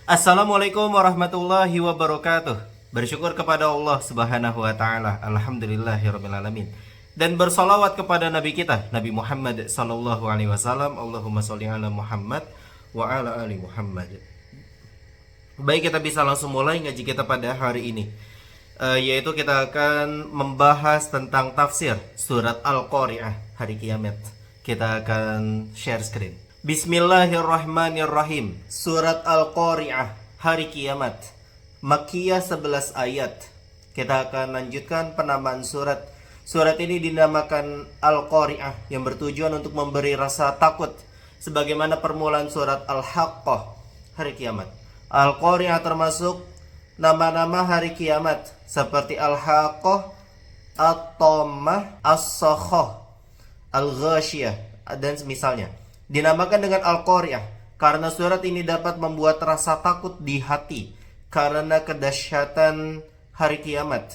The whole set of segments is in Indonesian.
Assalamualaikum warahmatullahi wabarakatuh. Bersyukur kepada Allah Subhanahu wa taala. Alhamdulillahirabbil alamin. Dan bersolawat kepada nabi kita, Nabi Muhammad sallallahu alaihi wasallam. Allahumma sholli ala Muhammad wa ala ali Muhammad. Baik, kita bisa langsung mulai ngaji kita pada hari ini. Yaitu kita akan membahas tentang tafsir surat Al-Qari'ah, hari kiamat. Kita akan share screen. Bismillahirrahmanirrahim. Surat Al-Qari'ah, hari kiamat. Makkiyah 11 ayat. Kita akan lanjutkan penamaan surat. Surat ini dinamakan Al-Qari'ah, yang bertujuan untuk memberi rasa takut, sebagaimana permulaan surat Al-Haqqah, hari kiamat. Al-Qari'ah termasuk nama-nama hari kiamat seperti Al-Haqqah, At-Tammah, As-Sakhah, Al-Ghashiyah, dan semisalnya. Dinamakan dengan Al-Qari'ah karena surat ini dapat membuat rasa takut di hati karena kedahsyatan hari kiamat.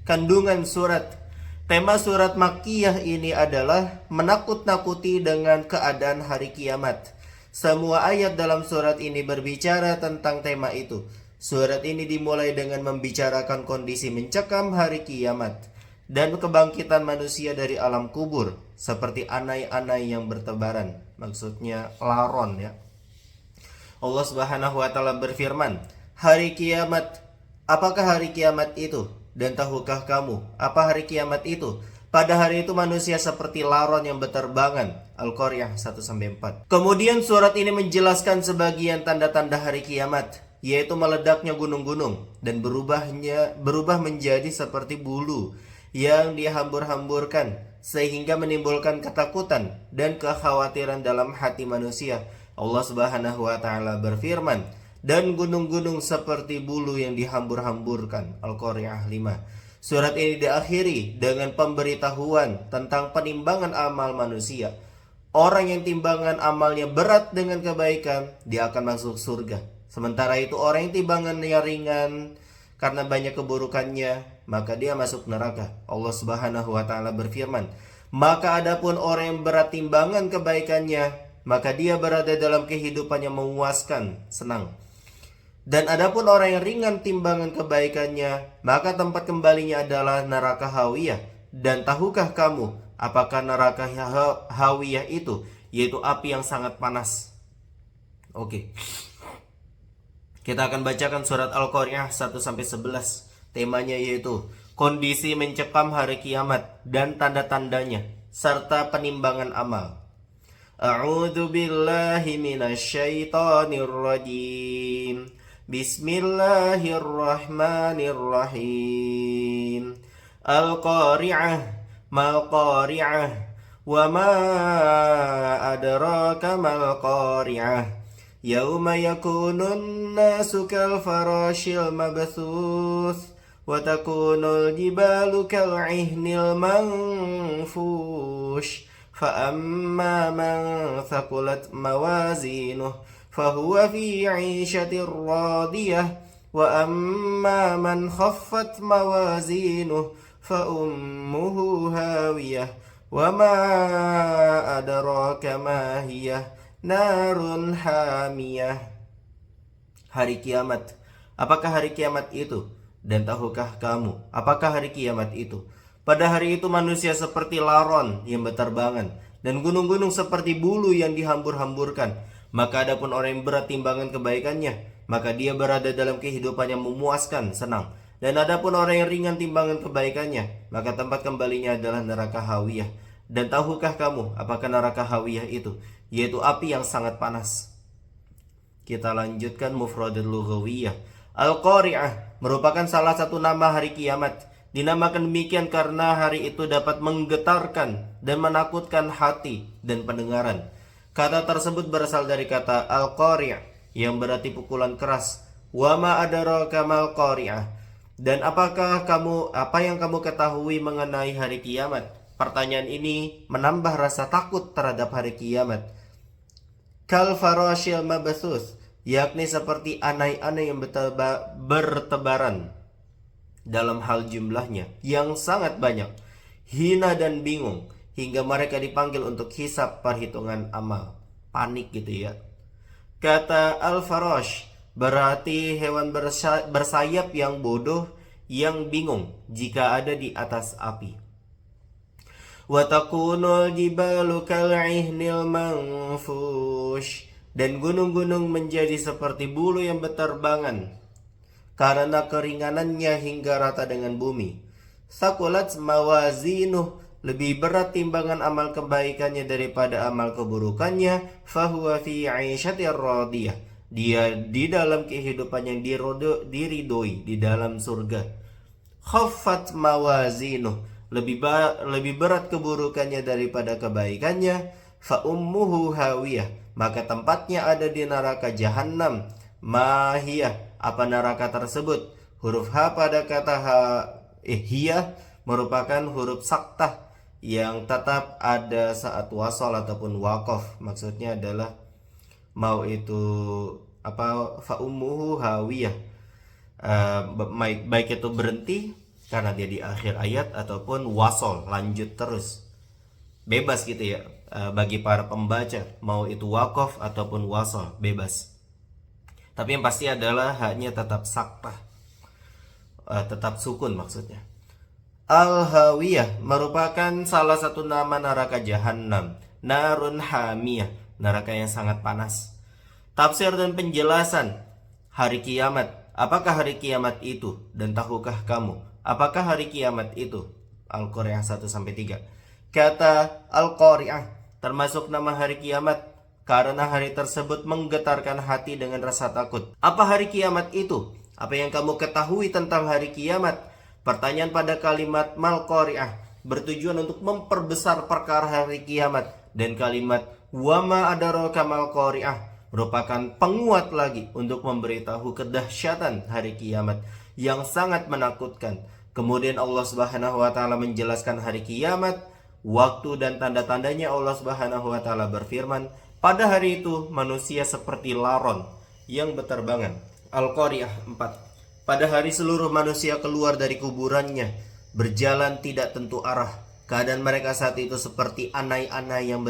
Kandungan surat. Tema surat Makkiyah ini adalah menakut-nakuti dengan keadaan hari kiamat. Semua ayat dalam surat ini berbicara tentang tema itu. Surat ini dimulai dengan membicarakan kondisi mencekam hari kiamat dan kebangkitan manusia dari alam kubur, seperti anai-anai yang bertebaran. Maksudnya laron ya. Allah Subhanahu wa taala berfirman, "Hari kiamat, apakah hari kiamat itu? Dan tahukah kamu apa hari kiamat itu? Pada hari itu manusia seperti laron yang berterbangan." Al-Qari'ah 1-4. Kemudian surat ini menjelaskan sebagian tanda-tanda hari kiamat, yaitu meledaknya gunung-gunung dan berubah menjadi seperti bulu yang dihambur-hamburkan sehingga menimbulkan ketakutan dan kekhawatiran dalam hati manusia. Allah Subhanahu wa taala berfirman, "Dan gunung-gunung seperti bulu yang dihambur-hamburkan." Al-Qari'ah 5. Surat ini diakhiri dengan pemberitahuan tentang penimbangan amal manusia. Orang yang timbangan amalnya berat dengan kebaikan, dia akan masuk surga. Sementara itu orang yang timbangannya ringan karena banyak keburukannya, maka dia masuk neraka. Allah Subhanahu wa taala berfirman, "Maka adapun orang yang berat timbangan kebaikannya, maka dia berada dalam kehidupan yang memuaskan, senang. Dan adapun orang yang ringan timbangan kebaikannya, maka tempat kembalinya adalah neraka hawiyah. Dan tahukah kamu apakah neraka hawiyah itu? Yaitu api yang sangat panas." Oke. Kita akan bacakan surat Al-Qari'ah 1-11. Temanya yaitu kondisi mencekam hari kiamat dan tanda-tandanya serta penimbangan amal. A'udzu billahi minasyaitonir rajim. Bismillahirrahmanirrahim. Al-Qari'ah, mal Qari'ah, wa ma adraka mal Qari'ah. Yauma yakunun nasu kal farashil mabthuth wa takunul jibalu kal ihnil manfush fa amma man thaqulat mawazinuh fahuwa fi 'ishatir radiyah wa amma man khaffat mawazinuh fa ummuhu hawiyah wa ma adraka ma hiyah narun hamiyah. Hari kiamat. Apakah hari kiamat itu? Dan tahukah kamu apakah hari kiamat itu? Pada hari itu manusia seperti laron yang berterbangan dan gunung-gunung seperti bulu yang dihambur-hamburkan. Maka adapun orang yang berat timbangan kebaikannya, maka dia berada dalam kehidupan yang memuaskan, senang. Dan adapun orang yang ringan timbangan kebaikannya, maka tempat kembalinya adalah neraka hawiyah. Dan tahukah kamu apakah neraka hawiyah itu? Yaitu api yang sangat panas. Kita lanjutkan mufradul lughawiyah. Al-Qari'ah merupakan salah satu nama hari kiamat. Dinamakan demikian karena hari itu dapat menggetarkan dan menakutkan hati dan pendengaran. Kata tersebut berasal dari kata Al-Qari', yang berarti pukulan keras. Wa ma adraka mal Qari'ah. Dan apa yang kamu ketahui mengenai hari kiamat? Pertanyaan ini menambah rasa takut terhadap hari kiamat. Kal farashil mabthuth, yakni seperti anai-anai yang bertebaran dalam hal jumlahnya yang sangat banyak, hina dan bingung hingga mereka dipanggil untuk hisab perhitungan amal. Panik gitu ya. Kata al-farash berarti hewan bersayap yang bodoh, yang bingung jika ada di atas api. Wa takunul jibalu kal'ihnil manfush, dan gunung-gunung menjadi seperti bulu yang berterbangan karena keringanannya hingga rata dengan bumi. Sakulat mawazinuh, lebih berat timbangan amal kebaikannya daripada amal keburukannya. Fahuwa fi 'aisyatir radiyah, dia di dalam kehidupan yang diridoi, di dalam surga. Khaffat mawazinuh, lebih berat keburukannya daripada kebaikannya. Fa ummuhu hawiyah, maka tempatnya ada di neraka jahanam. Mahiyah, apa neraka tersebut? Huruf H pada kata hiyah merupakan huruf saktah yang tetap ada saat wasol ataupun wakof. Maksudnya adalah mau itu apa, fa ummuhu hawiyah, baik itu berhenti karena dia di akhir ayat ataupun wasol lanjut terus, bebas gitu ya. Bagi para pembaca mau itu wakof ataupun wasol bebas, tapi yang pasti adalah haknya tetap saktah, tetap sukun maksudnya. Al-Hawiyah merupakan salah satu nama neraka jahanam. Narun hamiyah, neraka yang sangat panas. Tafsir dan penjelasan hari kiamat. Apakah hari kiamat itu? Dan tahukah kamu apakah hari kiamat itu? Al-Qari'ah 1-3. Kata Al-Qari'ah termasuk nama hari kiamat karena hari tersebut menggetarkan hati dengan rasa takut. Apa hari kiamat itu? Apa yang kamu ketahui tentang hari kiamat? Pertanyaan pada kalimat mal-qari'ah bertujuan untuk memperbesar perkara hari kiamat, dan kalimat wama adaraka mal-qari'ah merupakan penguat lagi untuk memberitahu kedahsyatan hari kiamat yang sangat menakutkan. Kemudian Allah Subhanahu wa taala menjelaskan hari kiamat, waktu dan tanda-tandanya. Allah Subhanahu wa taala berfirman, pada hari itu manusia seperti laron yang berterbangan. Al-Qari'ah 4. Pada hari seluruh manusia keluar dari kuburannya, berjalan tidak tentu arah. Keadaan mereka saat itu seperti anai-anai yang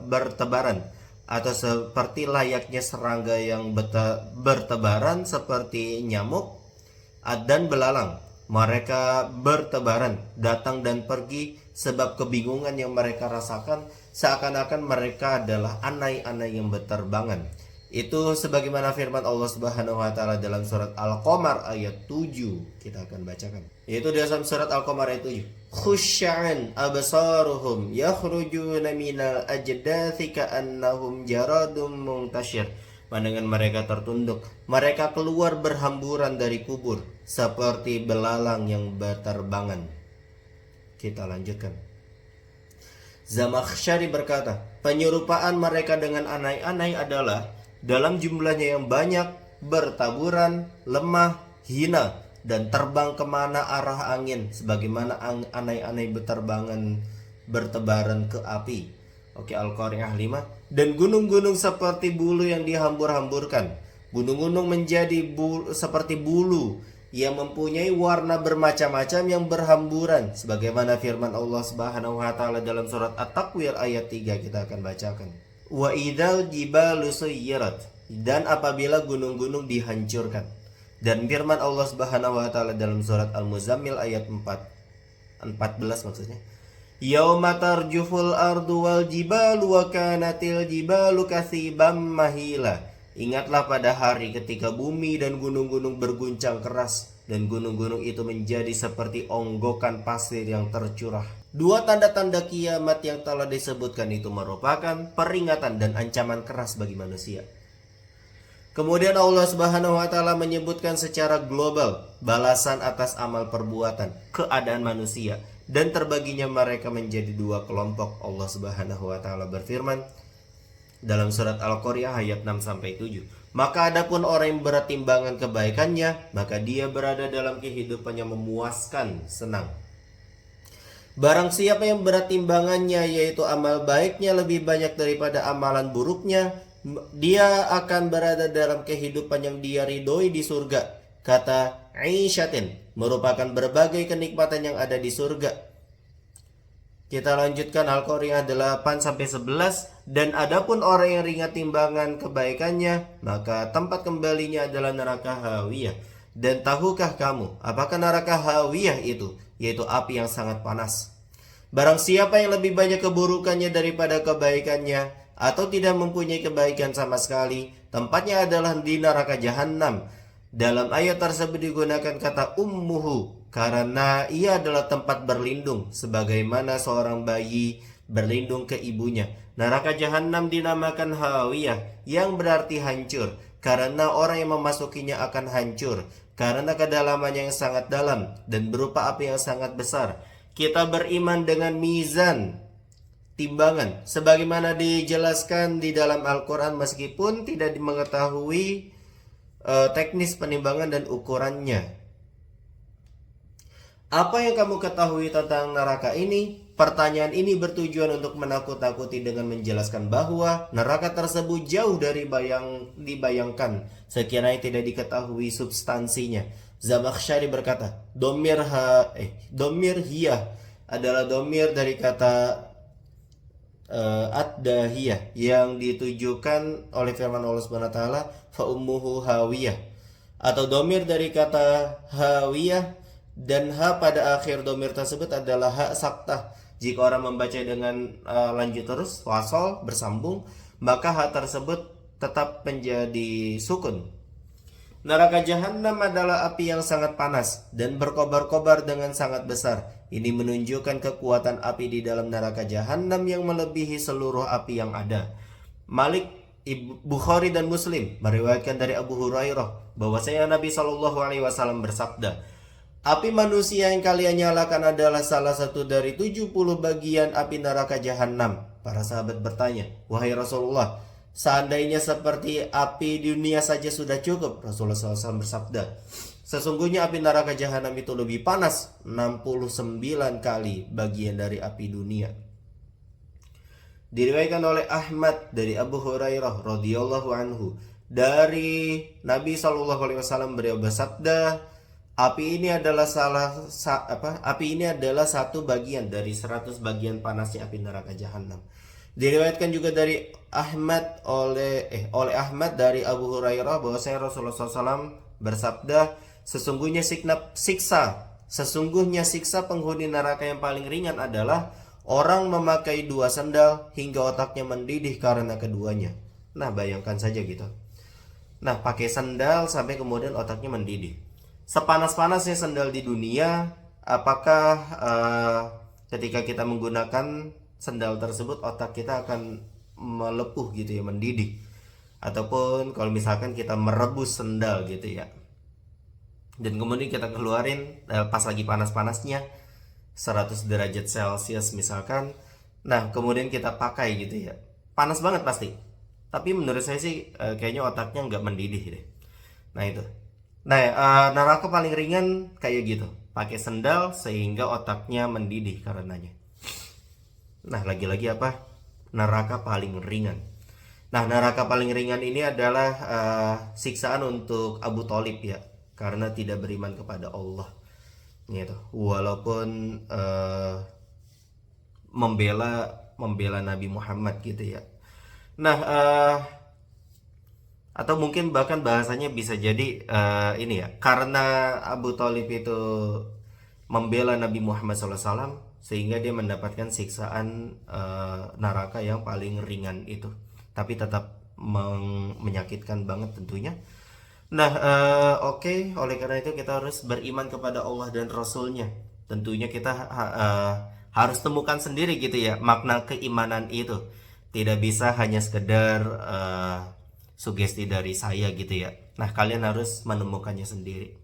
bertebaran, atau seperti layaknya serangga yang bertebaran seperti nyamuk dan belalang. Mereka bertebaran, datang dan pergi, sebab kebingungan yang mereka rasakan seakan-akan mereka adalah anai-anai yang berterbangan. Itu sebagaimana firman Allah Subhanahu wa taala dalam surat Al-Qamar ayat 7. Kita akan bacakan. Yaitu dalam surat Al-Qamar ayat 7. Khusya'an absaruhum yakhrujuna minal ajdathi ka'annahum jaradum muntashir. Pandangan mereka tertunduk, mereka keluar berhamburan dari kubur seperti belalang yang berterbangan. Kita lanjutkan. Zamakhsyari berkata, penyerupaan mereka dengan anai-anai adalah dalam jumlahnya yang banyak, bertaburan, lemah, hina, dan terbang kemana arah angin, sebagaimana anai-anai bertebaran ke api. Oke, Al-Qari'ah 5. Dan gunung-gunung seperti bulu yang dihambur-hamburkan. Gunung-gunung menjadi seperti bulu yang mempunyai warna bermacam-macam yang berhamburan, sebagaimana firman Allah Subhanahu wa taala dalam surat At-Takwir ayat 3. Kita akan bacakan. Wa idzal jibalu suyyirat, dan apabila gunung-gunung dihancurkan. Dan firman Allah Subhanahu wa taala dalam surat Al-Muzammil ayat 14 maksudnya. Yauma tarjuful ardu wal jibalu wa kanatil jibalu kasibam mahila. Ingatlah pada hari ketika bumi dan gunung-gunung berguncang keras, dan gunung-gunung itu menjadi seperti onggokan pasir yang tercurah. Dua tanda-tanda kiamat yang telah disebutkan itu merupakan peringatan dan ancaman keras bagi manusia. Kemudian Allah Subhanahu wa taala menyebutkan secara global balasan atas amal perbuatan, keadaan manusia, dan terbaginya mereka menjadi dua kelompok. Allah Subhanahu wa taala berfirman dalam surat Al-Qari'ah ayat 6-7. Maka adapun orang yang berat timbangan kebaikannya, maka dia berada dalam kehidupan yang memuaskan, senang. Barang siapa yang berat timbangannya, yaitu amal baiknya lebih banyak daripada amalan buruknya, dia akan berada dalam kehidupan yang dia ridhoi di surga. Kata Aisyatin merupakan berbagai kenikmatan yang ada di surga. Kita lanjutkan Al-Qari'ah 8 sampai 11. Dan adapun orang yang ringan timbangan kebaikannya, maka tempat kembalinya adalah neraka Hawiyah. Dan tahukah kamu apakah neraka Hawiyah itu? Yaitu api yang sangat panas. Barang siapa yang lebih banyak keburukannya daripada kebaikannya, atau tidak mempunyai kebaikan sama sekali, tempatnya adalah di neraka jahanam. Dalam ayat tersebut digunakan kata ummuhu karena ia adalah tempat berlindung, sebagaimana seorang bayi berlindung ke ibunya. Neraka jahanam dinamakan hawiyah, yang berarti hancur, karena orang yang memasukinya akan hancur, karena kedalamannya yang sangat dalam dan berupa api yang sangat besar. Kita beriman dengan mizan, timbangan, sebagaimana dijelaskan di dalam Al-Quran, meskipun tidak mengetahui teknis penimbangan dan ukurannya. Apa yang kamu ketahui tentang neraka ini? Pertanyaan ini bertujuan untuk menakut-nakuti dengan menjelaskan bahwa neraka tersebut jauh dari dibayangkan sekiranya tidak diketahui substansinya. Zamakhsyari berkata, domir hiyah adalah domir dari kata ad-dahiyah yang ditujukan oleh firman Allah Subhanahu wa taala fa ummuhu hawiyah, atau domir dari kata hawiyah, dan ha pada akhir domir tersebut adalah ha saktah. Jika orang membaca dengan lanjut terus wasol bersambung, maka ha tersebut tetap menjadi sukun. Neraka jahanam adalah api yang sangat panas dan berkobar-kobar dengan sangat besar. Ini menunjukkan kekuatan api di dalam neraka jahanam yang melebihi seluruh api yang ada. Malik Bukhari dan Muslim meriwayatkan dari Abu Hurairah bahwasanya Nabi Shallallahu Alaihi Wasallam bersabda, api manusia yang kalian nyalakan adalah salah satu dari 70 bagian api neraka jahanam. Para sahabat bertanya, wahai Rasulullah, seandainya seperti api dunia saja sudah cukup. Rasulullah SAW bersabda, sesungguhnya api neraka jahanam itu lebih panas 69 kali bagian dari api dunia. Diriwayatkan oleh Ahmad dari Abu Hurairah radhiyallahu anhu, dari Nabi SAW beliau bersabda, api ini adalah satu bagian dari 100 bagian panasnya api neraka jahanam. Diriwayatkan juga dari Ahmad oleh Ahmad dari Abu Hurairah bahwasanya Rasulullah SAW bersabda, sesungguhnya siksa penghuni neraka yang paling ringan adalah orang memakai 2 sandal hingga otaknya mendidih karena keduanya. Nah, bayangkan saja gitu. Nah, pakai sandal sampai kemudian otaknya mendidih. Sepanas-panasnya sandal di dunia, apakah ketika kita menggunakan sandal tersebut otak kita akan melepuh gitu ya, mendidih? Ataupun kalau misalkan kita merebus sandal gitu ya, dan kemudian kita keluarin pas lagi panas-panasnya 100 derajat Celcius misalkan, nah kemudian kita pakai gitu ya, panas banget pasti. Tapi menurut saya sih kayaknya otaknya nggak mendidih deh. Nah itu. Nah, neraka paling ringan kayak gitu, pakai sendal sehingga otaknya mendidih karenanya. Nah, lagi-lagi apa? Neraka paling ringan. Nah, neraka paling ringan ini adalah siksaan untuk Abu Thalib ya, karena tidak beriman kepada Allah. Gitu. Walaupun membela Nabi Muhammad gitu ya. Nah, atau mungkin bahkan bahasanya bisa jadi ini ya, karena Abu Thalib itu membela Nabi Muhammad SAW sehingga dia mendapatkan siksaan neraka yang paling ringan itu, tapi tetap menyakitkan banget tentunya. Nah, oke. Oleh karena itu kita harus beriman kepada Allah dan Rasulnya. Tentunya kita harus temukan sendiri gitu ya makna keimanan itu. Tidak bisa hanya sekedar sugesti dari saya gitu ya. Nah, kalian harus menemukannya sendiri.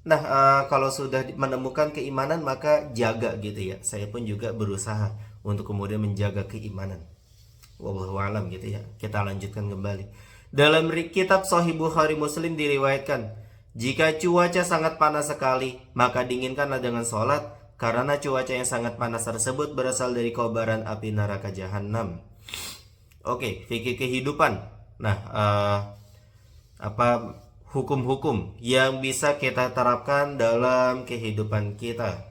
Nah, kalau sudah menemukan keimanan maka jaga gitu ya. Saya pun juga berusaha untuk kemudian menjaga keimanan. Wallahu a'lam gitu ya. Kita lanjutkan kembali. Dalam kitab Sahih Bukhari Muslim diriwayatkan, jika cuaca sangat panas sekali, maka dinginkanlah dengan sholat, karena cuaca yang sangat panas tersebut berasal dari kobaran api neraka jahanam. Oke, fikih kehidupan. Nah, hukum-hukum yang bisa kita terapkan dalam kehidupan kita.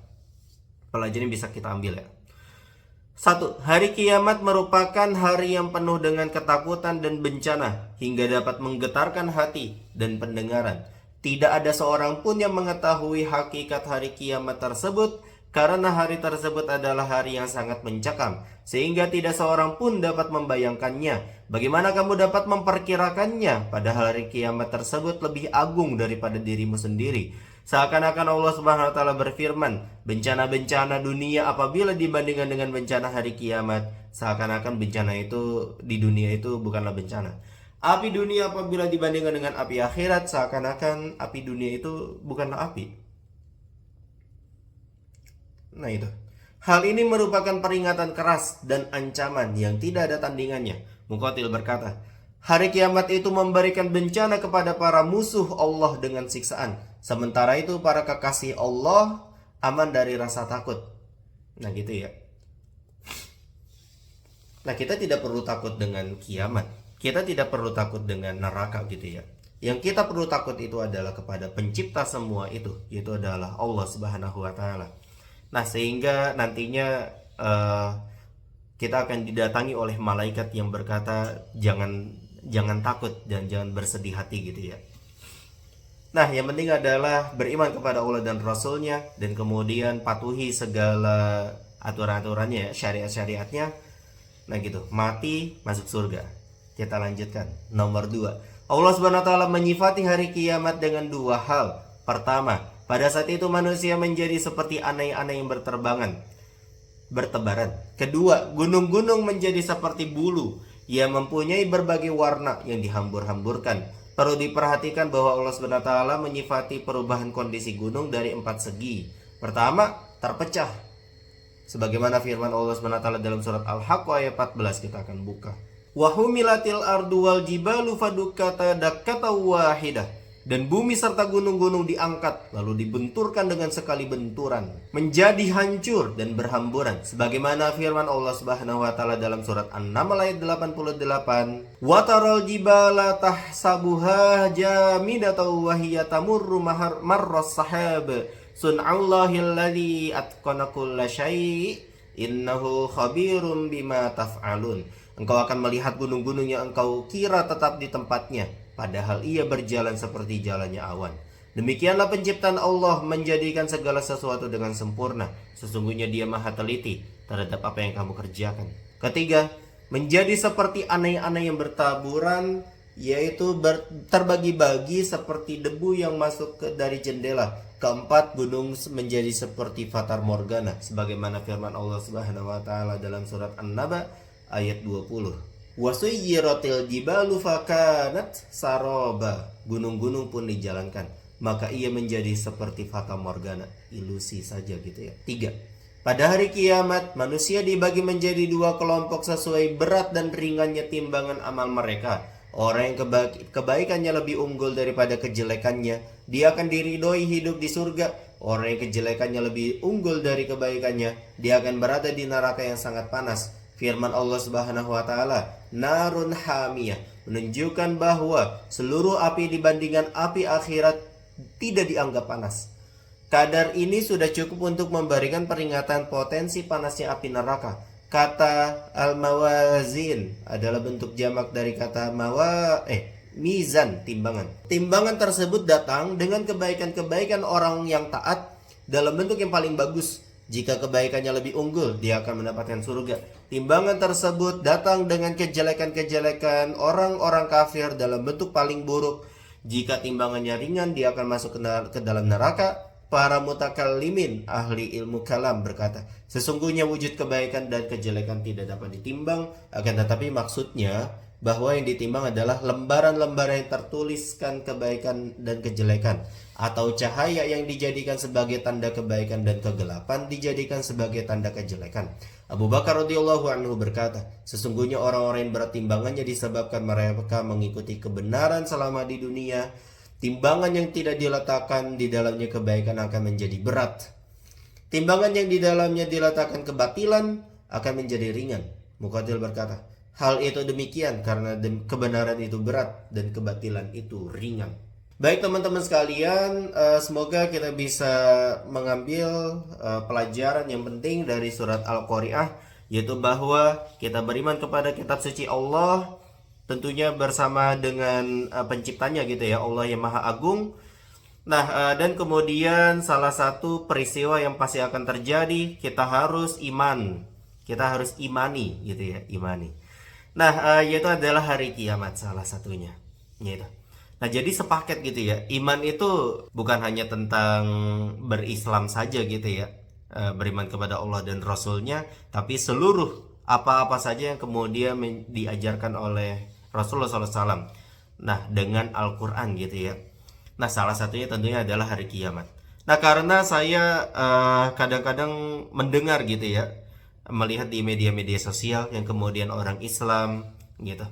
Pelajaran bisa kita ambil ya. 1. Hari kiamat merupakan hari yang penuh dengan ketakutan dan bencana hingga dapat menggetarkan hati dan pendengaran. Tidak ada seorang pun yang mengetahui hakikat hari kiamat tersebut karena hari tersebut adalah hari yang sangat mencekam sehingga tidak seorang pun dapat membayangkannya. Bagaimana kamu dapat memperkirakannya? Padahal hari kiamat tersebut lebih agung daripada dirimu sendiri. Seakan-akan Allah Subhanahu wa taala berfirman, bencana-bencana dunia apabila dibandingkan dengan bencana hari kiamat, seakan-akan bencana itu di dunia itu bukanlah bencana. Api dunia apabila dibandingkan dengan api akhirat, seakan-akan api dunia itu bukanlah api. Nah itu. Hal ini merupakan peringatan keras dan ancaman yang tidak ada tandingannya. Muqatil berkata, hari kiamat itu memberikan bencana kepada para musuh Allah dengan siksaan. Sementara itu para kekasih Allah aman dari rasa takut. Nah gitu ya. Nah kita tidak perlu takut dengan kiamat. Kita tidak perlu takut dengan neraka gitu ya. Yang kita perlu takut itu adalah kepada pencipta semua itu. Yaitu adalah Allah Subhanahu wa ta'ala. Nah sehingga nantinya kita akan didatangi oleh malaikat yang berkata jangan takut dan jangan bersedih hati gitu ya. Nah yang penting adalah beriman kepada Allah dan Rasulnya, dan kemudian patuhi segala aturan-aturannya, syariat-syariatnya. Nah gitu, mati masuk surga. Kita lanjutkan. Nomor 2, Allah Subhanahu wa ta'ala menyifati hari kiamat dengan 2 hal. Pertama, pada saat itu manusia menjadi seperti anai-anai yang bertebaran. Kedua, gunung-gunung menjadi seperti bulu yang mempunyai berbagai warna yang dihambur-hamburkan. Perlu diperhatikan bahwa Allah Subhanahu wa taala menyifati perubahan kondisi gunung dari 4 segi. Pertama, terpecah. Sebagaimana firman Allah Subhanahu wa taala dalam surat Al-Haqqah ayat 14, kita akan buka. Wa humilatil ardu wal jibalu fadukkata dakkatan wahidah. Dan bumi serta gunung-gunung diangkat lalu dibenturkan dengan sekali benturan, menjadi hancur dan berhamburan, sebagaimana firman Allah Subhanahu wa taala dalam surat An-Naml ayat 88, wa taral jibala tahsabuha jamidatan wa hiya tamurru marras sahab sun'allahi alladzi atqana kulla syai' innahu khabirum bima taf'alun. Engkau akan melihat gunung-gunung yang engkau kira tetap di tempatnya, padahal ia berjalan seperti jalannya awan. Demikianlah penciptaan Allah menjadikan segala sesuatu dengan sempurna. Sesungguhnya Dia Maha teliti terhadap apa yang kamu kerjakan. Ketiga, menjadi seperti anai-anai yang bertaburan, yaitu terbagi-bagi seperti debu yang masuk dari jendela. Keempat, gunung menjadi seperti fatar morgana, sebagaimana firman Allah Subhanahu wa taala dalam surat An-Naba ayat 20. Wasuyyiratil jibalu fakanat saroba. Gunung-gunung pun dijalankan, maka ia menjadi seperti fata morgana, ilusi saja gitu ya. 3. Pada hari kiamat, manusia dibagi menjadi 2 kelompok sesuai berat dan ringannya timbangan amal mereka. Orang yang kebaikannya lebih unggul daripada kejelekannya, dia akan diridhoi hidup di surga. Orang yang kejelekannya lebih unggul dari kebaikannya, dia akan berada di neraka yang sangat panas. Firman Allah Subhanahu wa taala, narun hamiyah, menunjukkan bahwa seluruh api dibandingkan api akhirat tidak dianggap panas. Kadar ini sudah cukup untuk memberikan peringatan potensi panasnya api neraka. Kata al-mawazin adalah bentuk jamak dari kata mizan, timbangan. Timbangan tersebut datang dengan kebaikan-kebaikan orang yang taat dalam bentuk yang paling bagus. Jika kebaikannya lebih unggul, dia akan mendapatkan surga. Timbangan tersebut datang dengan kejelekan-kejelekan orang-orang kafir dalam bentuk paling buruk. Jika timbangannya ringan, dia akan masuk ke dalam neraka. Para mutakallimin, ahli ilmu kalam, berkata, sesungguhnya wujud kebaikan dan kejelekan tidak dapat ditimbang, akan tetapi maksudnya bahwa yang ditimbang adalah lembaran-lembaran yang tertuliskan kebaikan dan kejelekan, atau cahaya yang dijadikan sebagai tanda kebaikan dan kegelapan dijadikan sebagai tanda kejelekan. Abu Bakar radhiyallahu anhu berkata, sesungguhnya orang-orang yang berat timbangannya disebabkan mereka mengikuti kebenaran selama di dunia. Timbangan yang tidak diletakkan di dalamnya kebaikan akan menjadi berat. Timbangan yang di dalamnya diletakkan kebatilan akan menjadi ringan. Muqatil berkata, hal itu demikian karena kebenaran itu berat dan kebatilan itu ringan. Baik teman-teman sekalian, semoga kita bisa mengambil pelajaran yang penting dari surat Al-Qari'ah, yaitu bahwa kita beriman kepada kitab suci Allah, tentunya bersama dengan penciptanya gitu ya, Allah yang Maha Agung. Nah, dan kemudian salah satu peristiwa yang pasti akan terjadi, kita harus iman, kita harus imani gitu ya, imani. Nah, yaitu adalah hari kiamat salah satunya, gitu. Nah, jadi sepaket gitu ya. Iman itu bukan hanya tentang berislam saja gitu ya, beriman kepada Allah dan Rasulnya, tapi seluruh apa-apa saja yang kemudian diajarkan oleh Rasulullah SAW. Nah, dengan Al-Quran gitu ya. Nah, salah satunya tentunya adalah hari kiamat. Nah, karena saya kadang-kadang mendengar gitu ya, melihat di media-media sosial yang kemudian orang Islam gitu,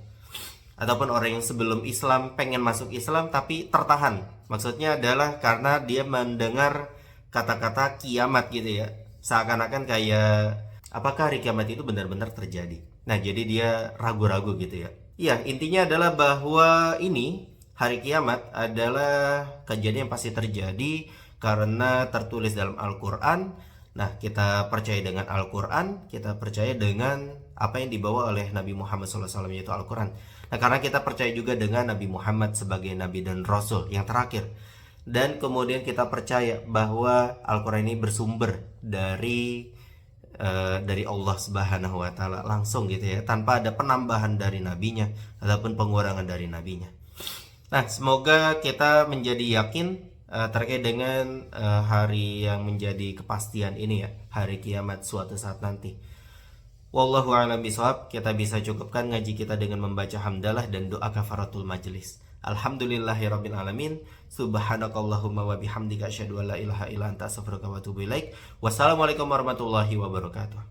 ataupun orang yang sebelum Islam pengen masuk Islam tapi tertahan. Maksudnya adalah karena dia mendengar kata-kata kiamat gitu ya, seakan-akan kayak apakah hari kiamat itu benar-benar terjadi. Nah, jadi dia ragu-ragu gitu ya. Ya, intinya adalah bahwa ini hari kiamat adalah kejadian yang pasti terjadi karena tertulis dalam Al-Quran. Nah, kita percaya dengan Al-Quran, kita percaya dengan apa yang dibawa oleh Nabi Muhammad SAW, yaitu Al-Quran. Nah, karena kita percaya juga dengan Nabi Muhammad sebagai Nabi dan Rasul yang terakhir. Dan kemudian kita percaya bahwa Al-Quran ini bersumber dari Allah Subhanahu wa taala langsung gitu ya, tanpa ada penambahan dari nabinya ataupun pengurangan dari nabinya. Nah, semoga kita menjadi yakin terkait dengan hari yang menjadi kepastian ini ya, hari kiamat suatu saat nanti. Wallahu a'lam bishawab. Kita bisa cukupkan ngaji kita dengan membaca hamdalah dan doa kafaratul majlis. Alhamdulillahirabbil alamin. Subhanakallahumma wa bihamdika asyhadu an la ilaha illa anta astaghfiruka wa atubu ilaik. Wassalamualaikum warahmatullahi wabarakatuh.